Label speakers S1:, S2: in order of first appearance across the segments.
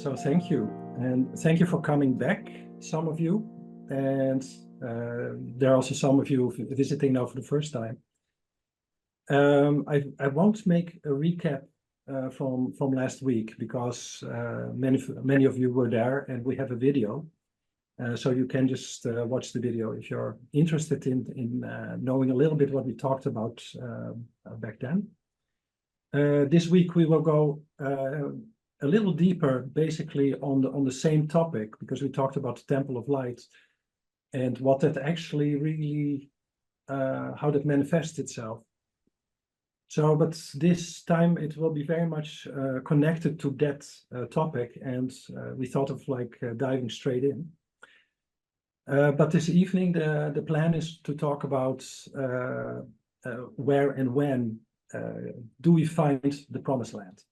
S1: So thank you. And thank you for coming back, some of you. And there are also some of you visiting now for the first time. I won't make a recap from last week because many of you were there and we have a video. So you can just watch the video if you're interested in knowing a little bit what we talked about back then. This week we will go a little deeper, basically on the same topic, because we talked about the Temple of Light and what that actually really, how that manifests itself. So, but this time it will be very much connected to that topic, and we thought of like diving straight in. But this evening, the plan is to talk about where and when do we find the Promised Land.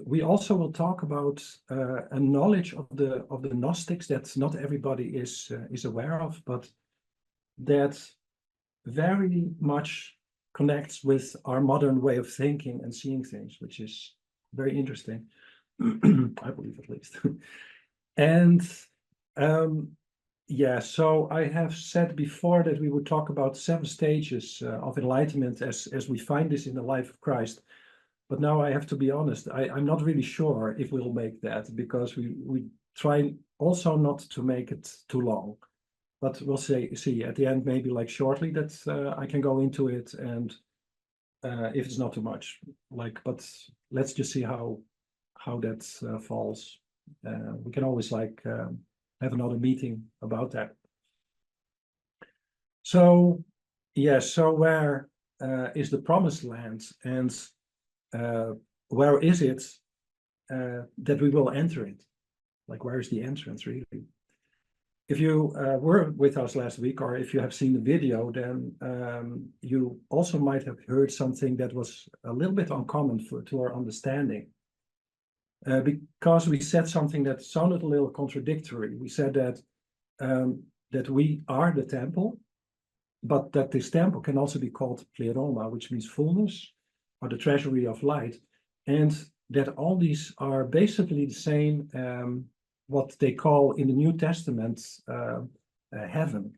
S1: We also will talk about a knowledge of the Gnostics that not everybody is aware of, but that very much connects with our modern way of thinking and seeing things, which is very interesting, I believe at least. And yeah, so I have said before that we would talk about 7 stages of enlightenment as we find this in the life of Christ. But now I have to be honest, I'm not really sure if we'll make that, because we try also not to make it too long. But we'll see at the end, maybe like shortly, that I can go into it, and if it's not too much, like, but let's just see how that falls. We can always like have another meeting about that. So yes, so where is the Promised Land, and where is it that we will enter it? Like, where is the entrance really? If you were with us last week, or if you have seen the video, then you also might have heard something that was a little bit uncommon to our understanding. Because we said something that sounded a little contradictory. We said that that we are the temple, but that this temple can also be called pleroma, which means fullness, or the treasury of light, and that all these are basically the same, what they call in the New Testament heaven.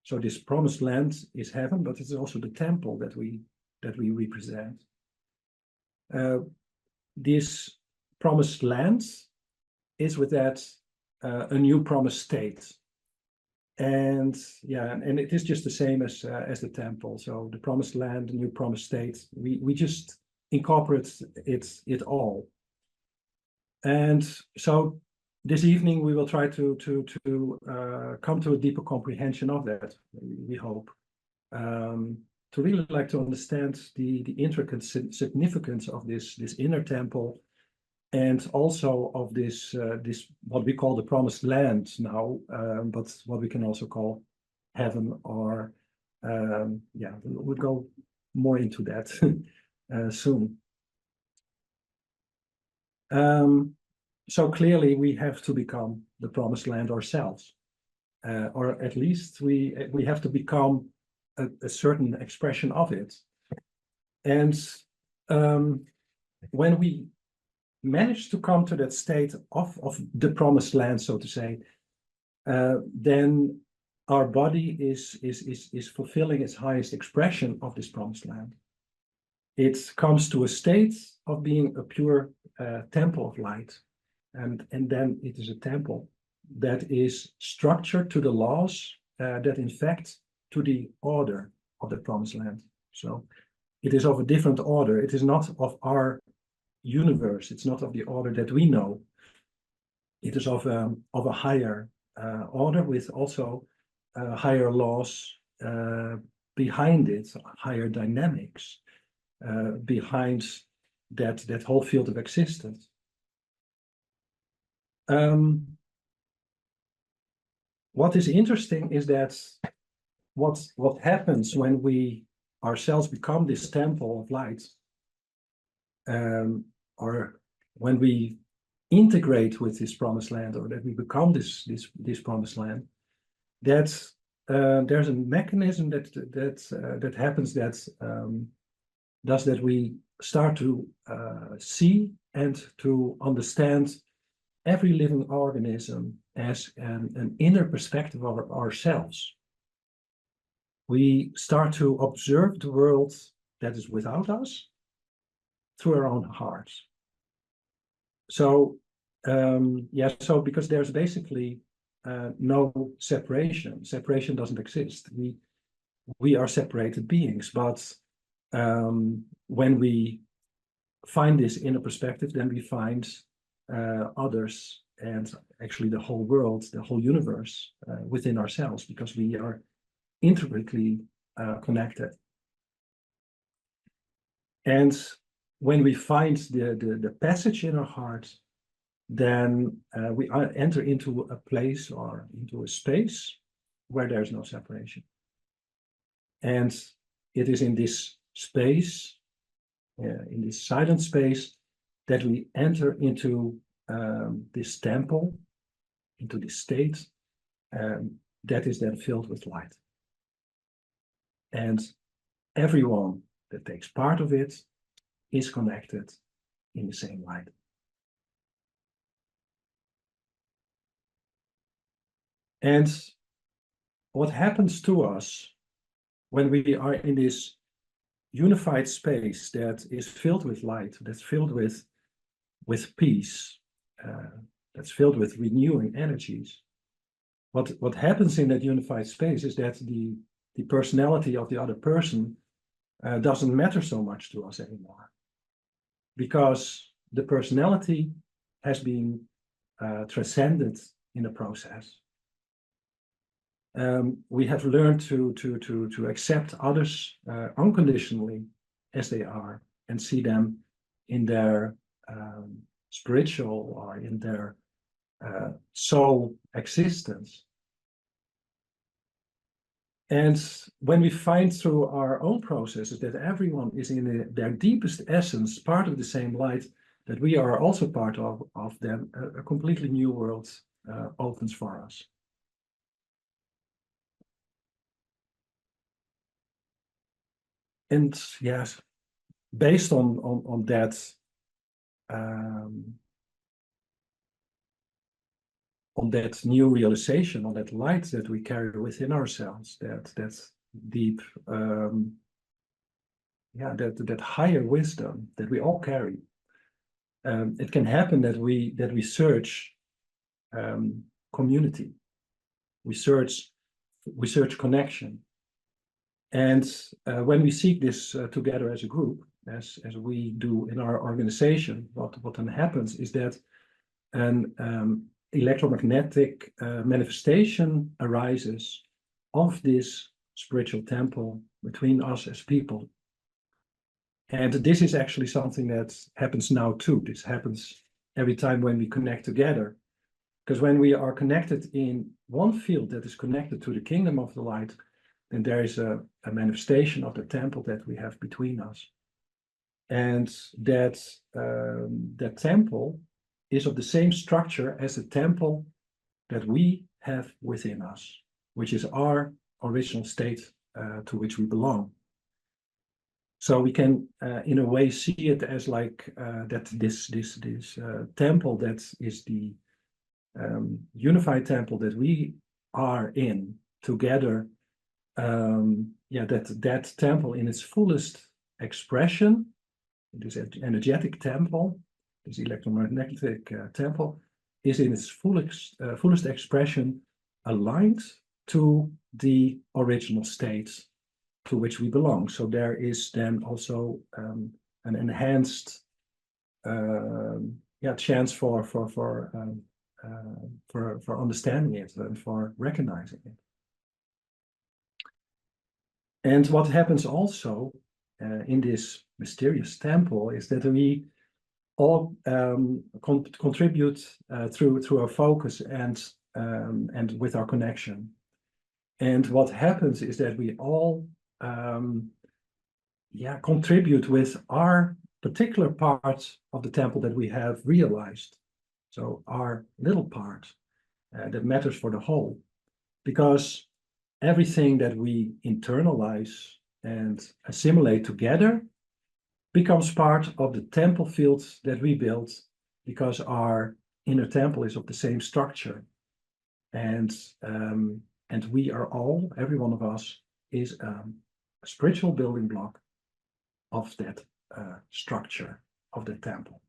S1: So this Promised Land is heaven, but it's also the temple that we represent. This Promised Land is with that a new promised state. And yeah, and it is just the same as the temple. So the Promised Land, the new promised state, we just incorporate it all. And so this evening we will try to come to a deeper comprehension of that. We hope to really like to understand the intricate significance of this inner temple, and also of this what we call the Promised Land now, but what we can also call heaven, or yeah, we'll go more into that soon. So clearly we have to become the Promised Land ourselves, or at least we have to become a certain expression of it. And when we manage to come to that state of the Promised Land, so to say, then our body is fulfilling its highest expression of this Promised Land. It comes to a state of being a pure temple of light, and then it is a temple that is structured to the laws that infect to the order of the Promised Land. So it is of a different order. It is not of our universe. It's not of the order that we know. It is of a higher order, with also higher laws behind it, higher dynamics behind that whole field of existence. What is interesting is that what happens when we ourselves become this temple of light, or when we integrate with this Promised Land, or that we become this Promised Land, that there's a mechanism that happens that does that we start to see and to understand every living organism as an inner perspective of ourselves. We start to observe the world that is without us through our own hearts. So, so because there's basically no separation. Separation doesn't exist. We are separated beings, but when we find this inner perspective, then we find others and actually the whole world, the whole universe within ourselves, because we are intricately connected. And when we find the passage in our heart, then we enter into a place or into a space where there's no separation. And it is in this space, in this silent space, that we enter into this temple, into this state that is then filled with light. And everyone that takes part of it is connected in the same light. And what happens to us when we are in this unified space that is filled with light, that's filled with peace, that's filled with renewing energies? What happens in that unified space is that the personality of the other person doesn't matter so much to us anymore, because the personality has been transcended in the process. We have learned to accept others unconditionally as they are, and see them in their spiritual or in their soul existence. And when we find through our own processes that everyone is in their deepest essence part of the same light that we are also part of, then a completely new world opens for us. And yes, based on that, on that new realization, on that light that we carry within ourselves, that deep, that higher wisdom that we all carry, it can happen that we search community, we search connection, and when we seek this together as a group, as we do in our organization, what then happens is that an electromagnetic manifestation arises of this spiritual temple between us as people. And this is actually something that happens now too. This happens every time when we connect together. Because when we are connected in one field that is connected to the kingdom of the light, then there is a manifestation of the temple that we have between us. And that temple is of the same structure as the temple that we have within us, which is our original state to which we belong. So we can, in a way, see it as like that this temple that is the unified temple that we are in together. That temple in its fullest expression, this energetic temple, this electromagnetic temple, is in its fullest expression aligned to the original state to which we belong. So there is then also an enhanced chance for understanding it and for recognizing it. And what happens also in this mysterious temple is that we all contribute through our focus and with our connection. And what happens is that we all contribute with our particular part of the temple that we have realized. So our little part that matters for the whole, because everything that we internalize and assimilate together becomes part of the temple field that we built, because our inner temple is of the same structure. And we are all, every one of us, is a spiritual building block of that structure of the temple.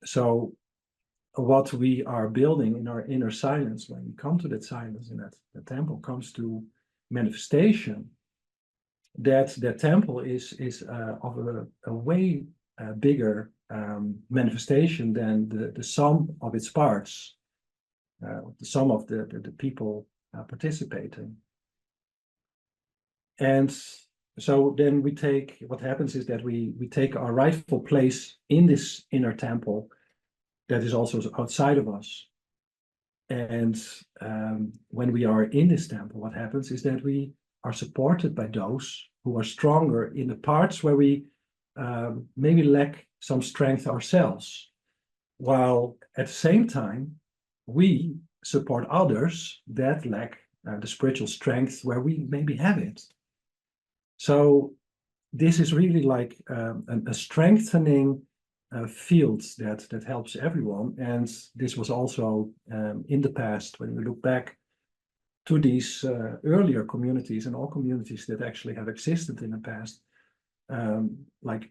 S1: So what we are building in our inner silence, when we come to that silence, and that the temple comes to manifestation, that temple is of a way bigger manifestation than the sum of its parts, the sum of the people participating. And so then we take, what happens is that we take our rightful place in this inner temple that is also outside of us. And when we are in this temple, what happens is that we are supported by those who are stronger in the parts where we maybe lack some strength ourselves, while at the same time we support others that lack the spiritual strength where we maybe have it. So this is really like a strengthening field that helps everyone. And this was also in the past, when we look back to these earlier communities and all communities that actually have existed in the past, like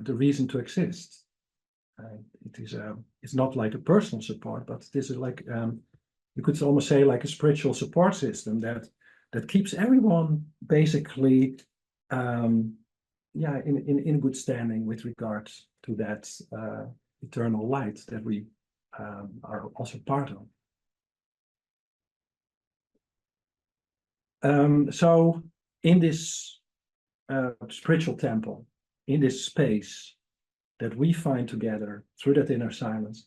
S1: the reason to exist. It's not like a personal support, but this is like you could almost say like a spiritual support system that keeps everyone basically in good standing with regards to that eternal light that we are also part of. So in this spiritual temple, in this space that we find together through that inner silence,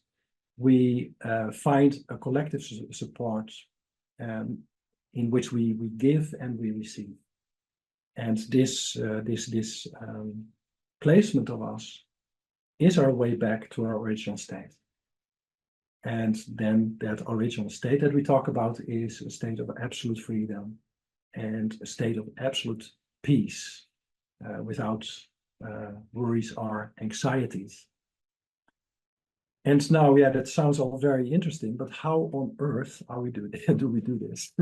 S1: we find a collective support in which we give and we receive. And this placement of us is our way back to our original state. And then that original state that we talk about is a state of absolute freedom and a state of absolute peace without worries or anxieties. And now, that sounds all very interesting, but how on earth are we do we do this?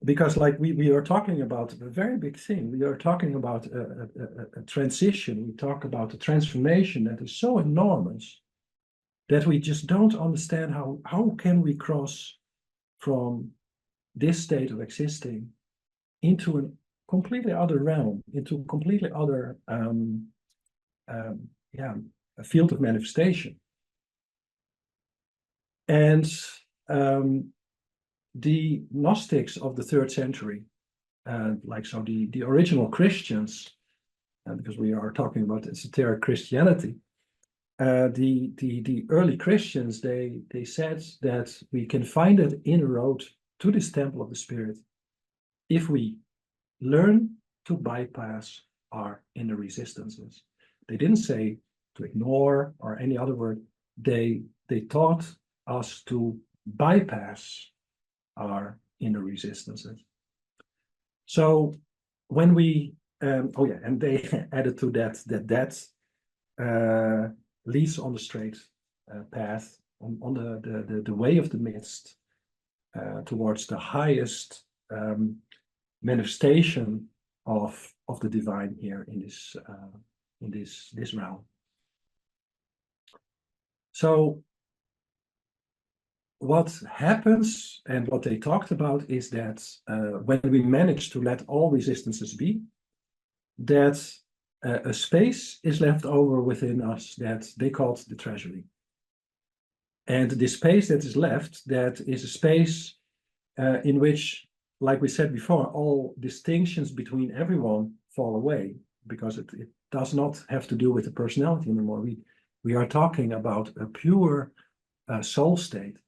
S1: Because like we are talking about a very big thing. We are talking about a transition. We talk about a transformation that is so enormous that we just don't understand how can we cross from this state of existing into a completely other realm, into a completely other a field of manifestation. And the Gnostics of the 3rd century, the original Christians, because we are talking about esoteric Christianity, the early Christians, they said that we can find that inner road to this temple of the spirit if we learn to bypass our inner resistances. They didn't say to ignore or any other word. They taught us to bypass our inner resistances. So when we and they added to that leads on the straight path, on the way of the midst, towards the highest manifestation of the divine here in this realm. So what happens, and what they talked about, is that when we manage to let all resistances be, that a space is left over within us that they called the treasury. And the space that is left, that is a space in which, like we said before, all distinctions between everyone fall away, because it does not have to do with the personality anymore. We are talking about a pure soul state.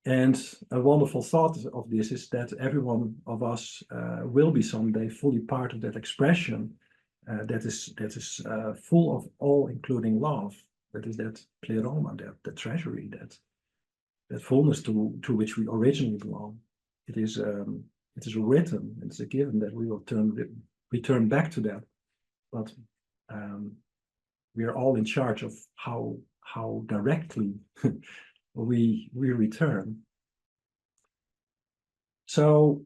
S1: And a wonderful thought of this is that every one of us will be someday fully part of that expression that is full of all, including love. That is that pleroma, that treasury, that fullness to which we originally belong. It is it is written, it's a given that we will return back to that. But we are all in charge of how directly we return. So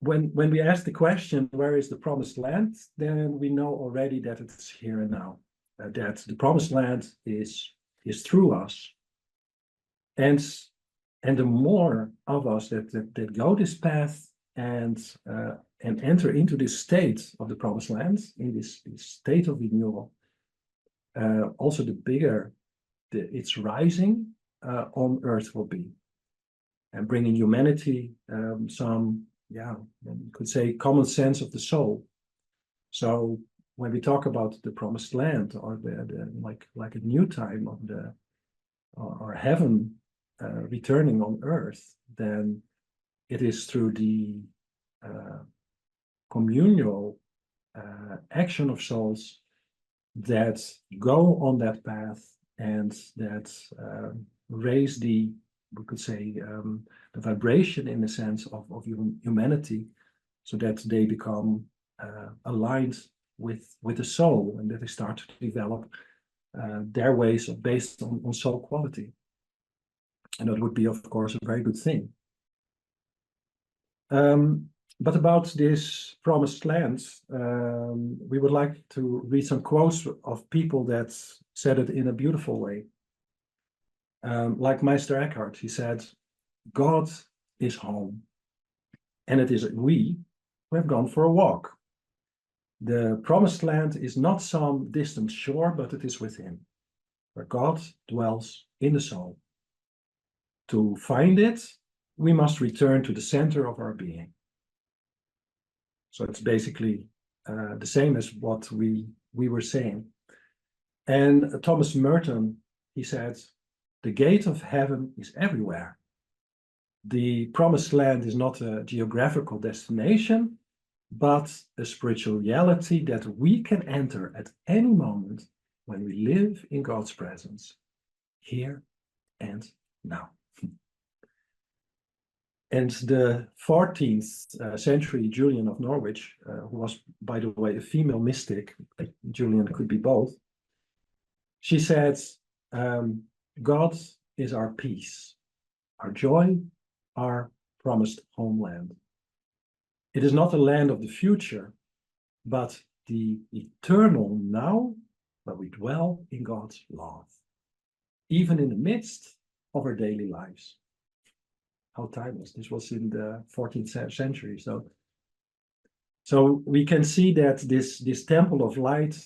S1: when we ask the question, where is the promised land, then we know already that it's here and now. That the promised land is through us. And the more of us that go this path and enter into this state of the promised land, in this state of renewal, also the bigger its rising on earth will be, and bringing humanity some, you could say, common sense of the soul. So when we talk about the promised land, or the like a new time of the or heaven returning on earth, then it is through the communal action of souls that go on that path and that raise we could say, the vibration in the sense of humanity, so that they become aligned with the soul, and that they start to develop their ways based on soul quality. And that would be, of course, a very good thing. But about this promised land, we would like to read some quotes of people that said it in a beautiful way. Like Meister Eckhart, he said, God is home, and it is we who have gone for a walk. The promised land is not some distant shore, but it is within, where God dwells in the soul. To find it, we must return to the center of our being. So it's basically the same as what we were saying. And Thomas Merton, he said, the gate of heaven is everywhere. The promised land is not a geographical destination, but a spiritual reality that we can enter at any moment when we live in God's presence, here and now. And the 14th century Julian of Norwich, who was, by the way, a female mystic, Julian could be both, she said, God is our peace, our joy, our promised homeland. It is not the land of the future, but the eternal now, where we dwell in God's love, even in the midst of our daily lives. How timeless. This was in the 14th century. So we can see that this temple of light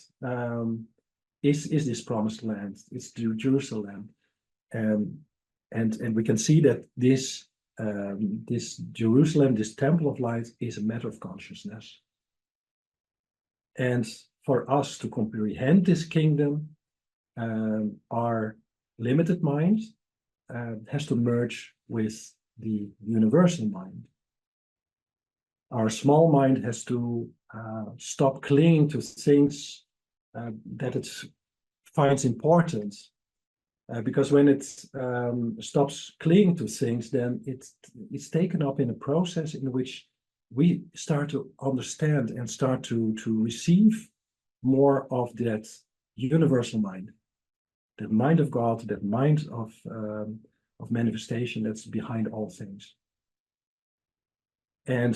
S1: is this promised land. It's Jerusalem. And we can see that this Jerusalem, this temple of light, is a matter of consciousness. And for us to comprehend this kingdom, our limited mind has to merge with the universal mind. Our small mind has to stop clinging to things that it finds important. Because when it stops clinging to things, then it's taken up in a process in which we start to understand and start to receive more of that universal mind, that mind of God, that mind of manifestation that's behind all things. And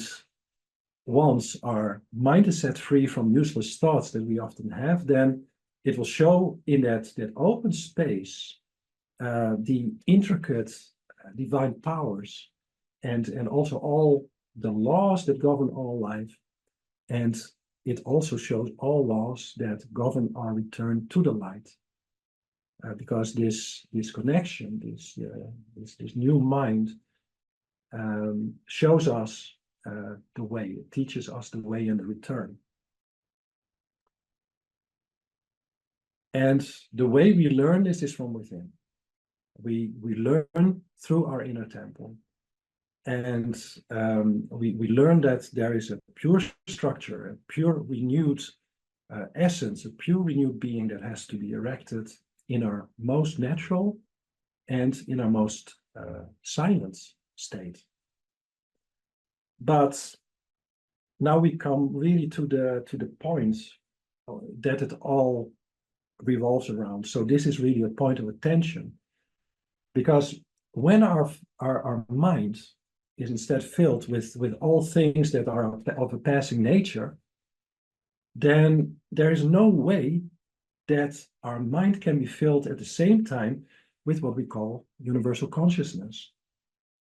S1: once our mind is set free from useless thoughts that we often have, then it will show in that open space the intricate divine powers and also all the laws that govern all life. And it also shows all laws that govern our return to the light. Because this connection, this new mind shows us the way, it teaches us the way and the return. And the way we learn this is from within. We learn through our inner temple. And we learn that there is a pure structure, a pure renewed essence, a pure renewed being that has to be erected in our most natural and in our most silent state. But now we come really to the point that it all revolves around. So this is really a point of attention, because when our mind is instead filled with all things that are of a passing nature, then there is no way that our mind can be filled at the same time with what we call universal consciousness.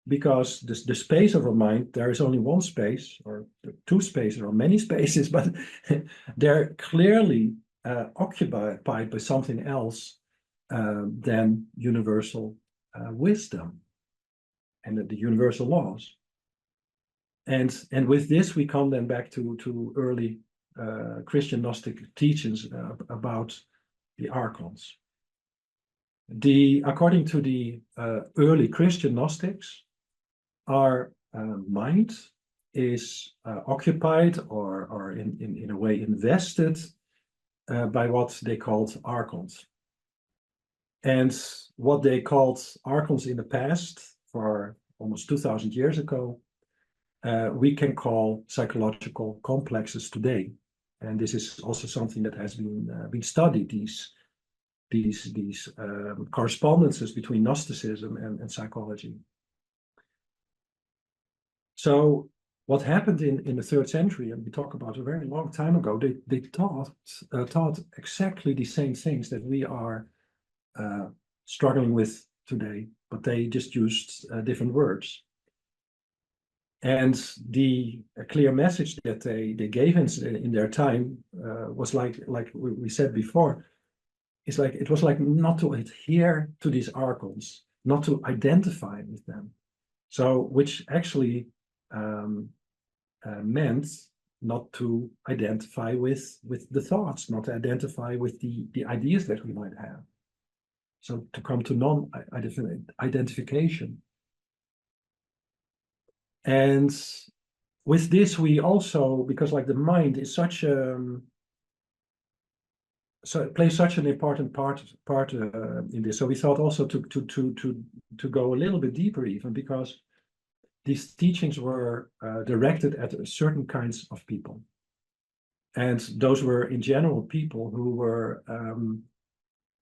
S1: Because the space of our mind, there is only one space, or two spaces, or many spaces, but they're clearly occupied by something else than universal wisdom and the universal laws. And with this, we come then back to early Christian Gnostic teachings about the archons. According to the early Christian Gnostics, our mind is occupied or in a way invested by what they called archons. And what they called archons in the past, for almost 2000 years ago, we can call psychological complexes today. And this is also something that has been studied, these correspondences between Gnosticism and psychology. So what happened in the 3rd century, and we talk about a very long time ago, they taught exactly the same things that we are struggling with today, but they just used different words. And the clear message that they gave in their time was like we said before, it was like not to adhere to these archons, not to identify with them. So, which actually meant not to identify with the thoughts, not to identify with the ideas that we might have. So to come to non-identification. And with this, we also, because like the mind is such so it plays such an important part in this. So we thought also to go a little bit deeper, even because these teachings were directed at certain kinds of people, and those were in general people who were,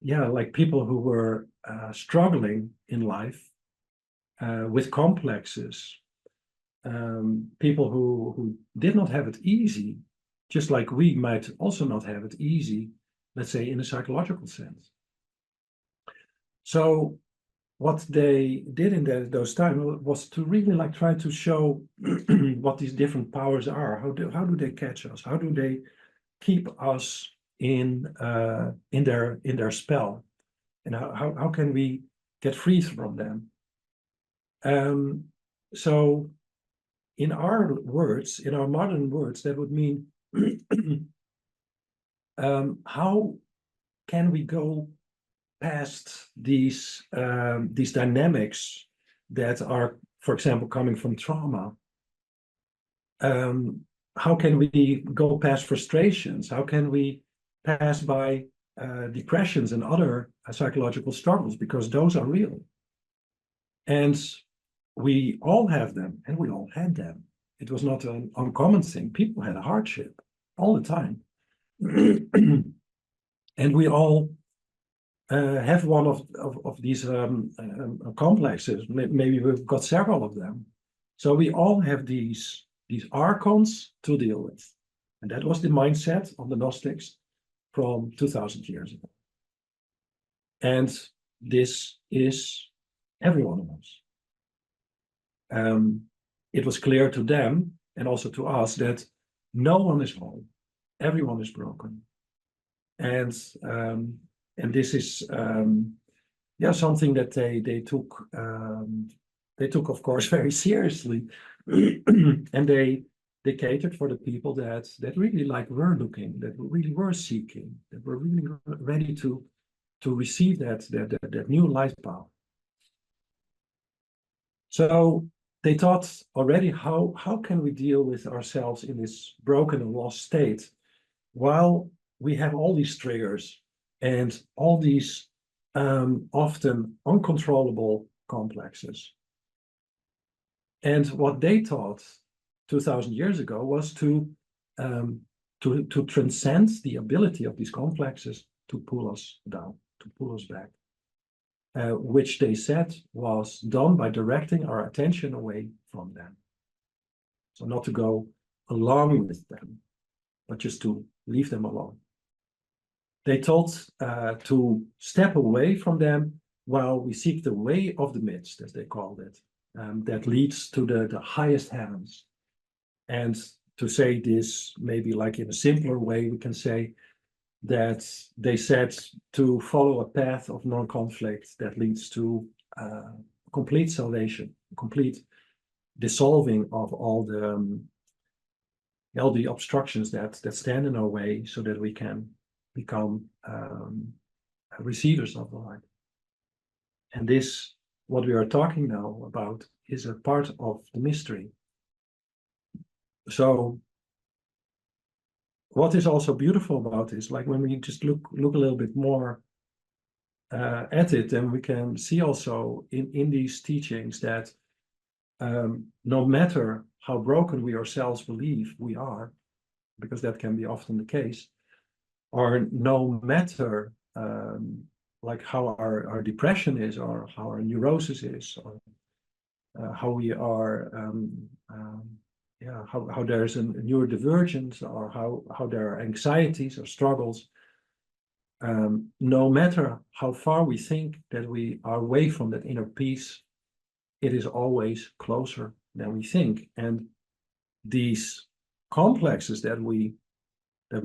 S1: like people who were struggling in life with complexes. People who did not have it easy, just like we might also not have it easy, let's say in a psychological sense. So what they did in those times was to really like try to show what these different powers are. How do they catch us? How do they keep us in their spell? And how can we get free from them? So in our words, in our modern words, that would mean how can we go past these dynamics that are, for example, coming from trauma? How can we go past frustrations? How can we pass by depressions and other psychological struggles? Because those are real. And we all have them, and we all had them. It was not an uncommon thing. People had a hardship all the time. And we all have one of these complexes. Maybe we've got several of them. So we all have these archons to deal with. And that was the mindset of the Gnostics from 2000 years ago. And this is every one of us. It was clear to them and also to us that no one is whole. Everyone is broken. And this is something that they took of course very seriously. And they catered for the people that really like were looking, that really were seeking, that were really ready to receive that new life power. So they taught already how can we deal with ourselves in this broken and lost state while we have all these triggers and all these often uncontrollable complexes. And what they taught 2,000 years ago was to transcend the ability of these complexes to pull us down, to pull us back, which they said was done by directing our attention away from them. So not to go along with them, but just to leave them alone. They told to step away from them while we seek the way of the midst, as they called it, that leads to the highest heavens. And to say this maybe like in a simpler way, we can say that they said to follow a path of non-conflict that leads to complete salvation, complete dissolving of all the obstructions that stand in our way, so that we can become receivers of the light. And this, what we are talking now about, is a part of the mystery. So what is also beautiful about this, like when we just look a little bit more at it, then we can see also in these teachings that no matter how broken we ourselves believe we are, because that can be often the case, or no matter like how our depression is, or how our neurosis is, or how we are, how there's a neurodivergence, or how there are anxieties or struggles. No matter how far we think that we are away from that inner peace, it is always closer than we think. And these complexes that we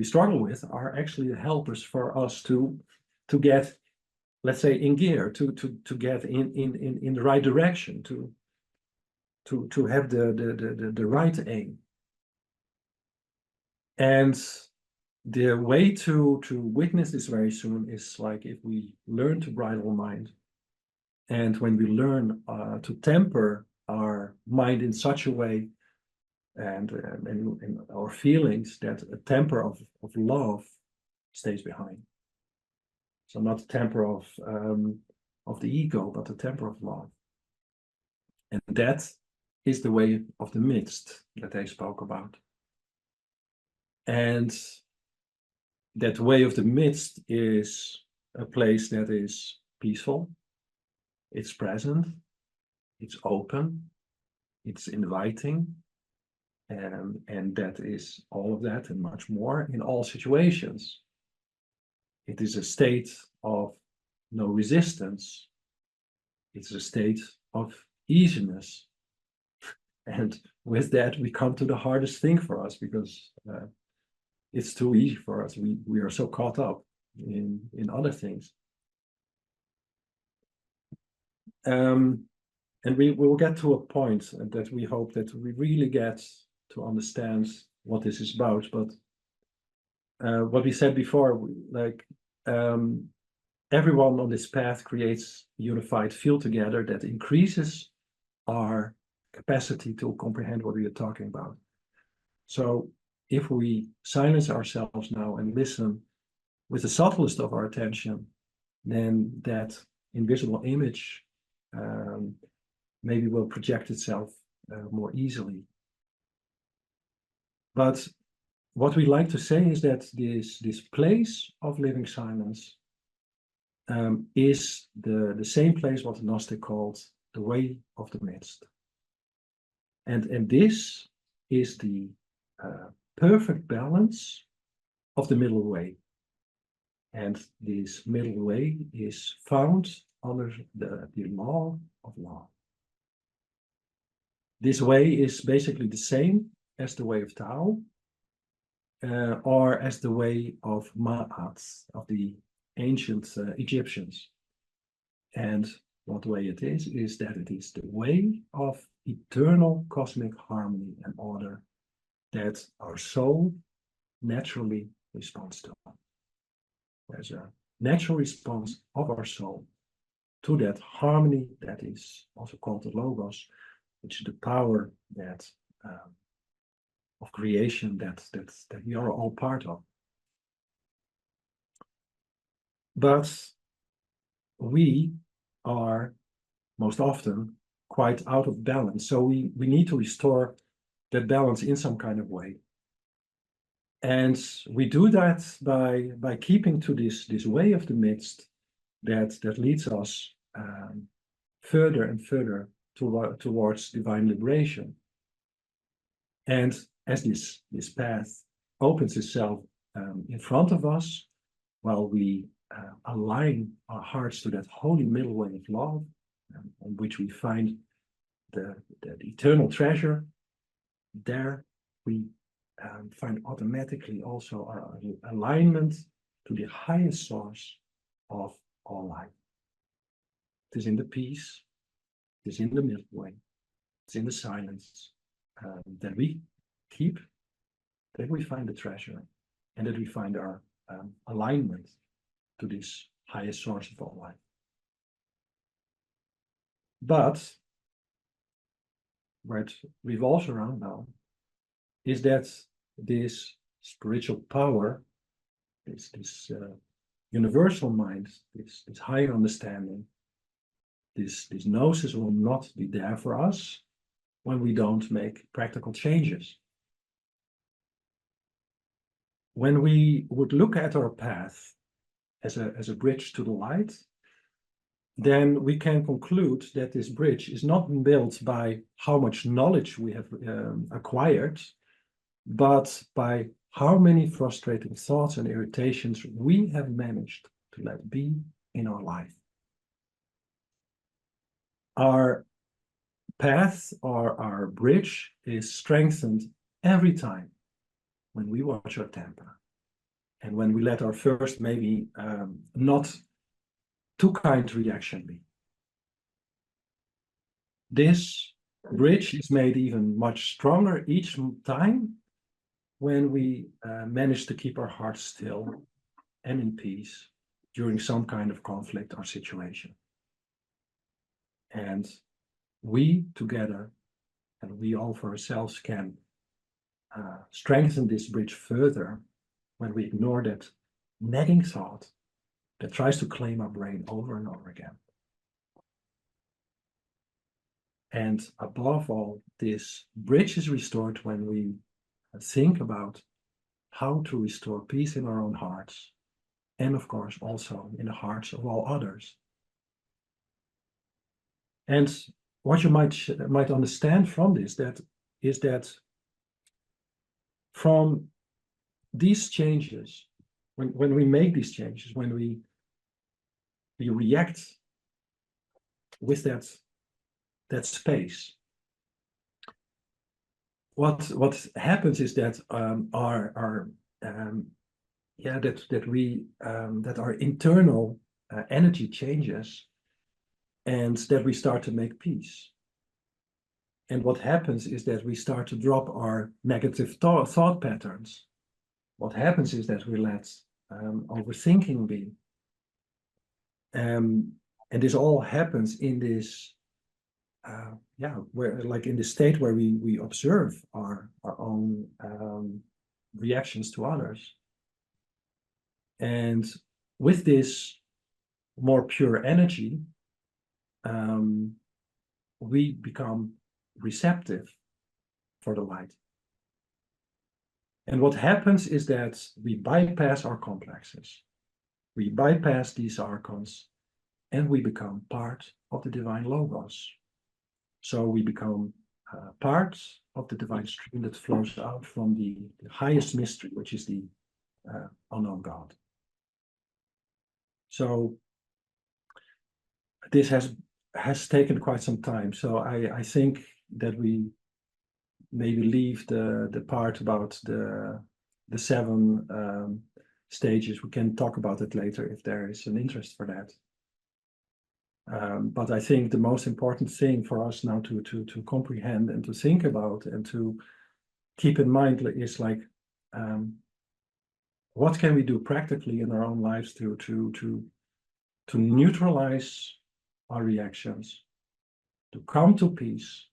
S1: struggle with are actually the helpers for us to get, let's say, in gear, to get in the right direction, to have the right aim. And the way to witness this very soon is like if we learn to bridle mind, and when we learn to temper our mind in such a way, and our feelings, that a temper of love stays behind. So not the temper of the ego, but the temper of love. And that is the way of the midst that they spoke about. And that way of the midst is a place that is peaceful, it's present, it's open, it's inviting, and that is all of that and much more in all situations. It is a state of no resistance. It's a state of easiness. And with that, we come to the hardest thing for us, because it's too easy for us. We are so caught up in other things. And we will get to a point that we hope that we really get to understand what this is about. But what we said before, everyone on this path creates a unified field together that increases our capacity to comprehend what we are talking about. So if we silence ourselves now and listen with the subtlest of our attention, then that invisible image maybe will project itself more easily. But what we like to say is that this place of living silence is the same place what the Gnostic called the way of the midst. And this is the perfect balance of the middle way. And this middle way is found under the law of law. This way is basically the same as the way of Tao, or as the way of Ma'at, of the ancient Egyptians. And what way it is that it is the way of eternal cosmic harmony and order that our soul naturally responds to. There's a natural response of our soul to that harmony that is also called the Logos, which is the power that of creation that we are all part of. But we are most often quite out of balance. So we need to restore that balance in some kind of way. And we do that by keeping to this way of the midst that leads us further and further towards divine liberation. And as this path opens itself in front of us, while we align our hearts to that holy middle way of love, on which we find the eternal treasure, there we find automatically also our alignment to the highest source of all life. It is in the peace, it is in the middle way, it's in the silence that we keep, that we find the treasure, and that we find our alignment to this highest source of all life. But where it revolves around now is that this spiritual power, this universal mind, this higher understanding, this gnosis will not be there for us when we don't make practical changes. When we would look at our path as a bridge to the light, then we can conclude that this bridge is not built by how much knowledge we have acquired, but by how many frustrating thoughts and irritations we have managed to let be in our life. Our path or our bridge is strengthened every time when we watch our temper and when we let our first maybe not too kind reaction be. This bridge is made even much stronger each time when we manage to keep our hearts still and in peace during some kind of conflict or situation. And we together, and we all for ourselves, can strengthen this bridge further when we ignore that nagging thought that tries to claim our brain over and over again. And above all, this bridge is restored when we think about how to restore peace in our own hearts, and of course also in the hearts of all others. And what you might understand from this is that from these changes, when we make these changes, when we react with that space, what happens is that our internal energy changes, and that we start to make peace. And what happens is that we start to drop our negative thought patterns. What happens is that we let overthinking be. And this all happens in this, where, like, in the state where we observe our own reactions to others. And with this more pure energy, we become receptive for the light. And what happens is that we bypass our complexes. We bypass these archons, and we become part of the divine logos. So we become part of the divine stream that flows out from the highest mystery, which is the unknown God. So this has taken quite some time. So I think that we maybe leave the part about the 7 stages. We can talk about it later if there is an interest for that. But I think the most important thing for us now to comprehend and to think about and to keep in mind is like, what can we do practically in our own lives to neutralize our reactions, to come to peace,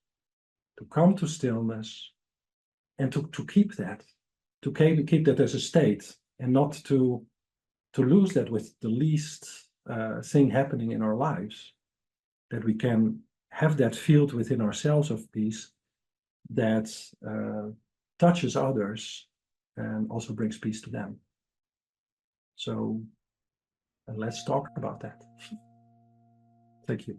S1: to come to stillness, and to keep that, keep that as a state, and not to lose that with the least thing happening in our lives, that we can have that field within ourselves of peace, that touches others and also brings peace to them. So let's talk about that. Thank you.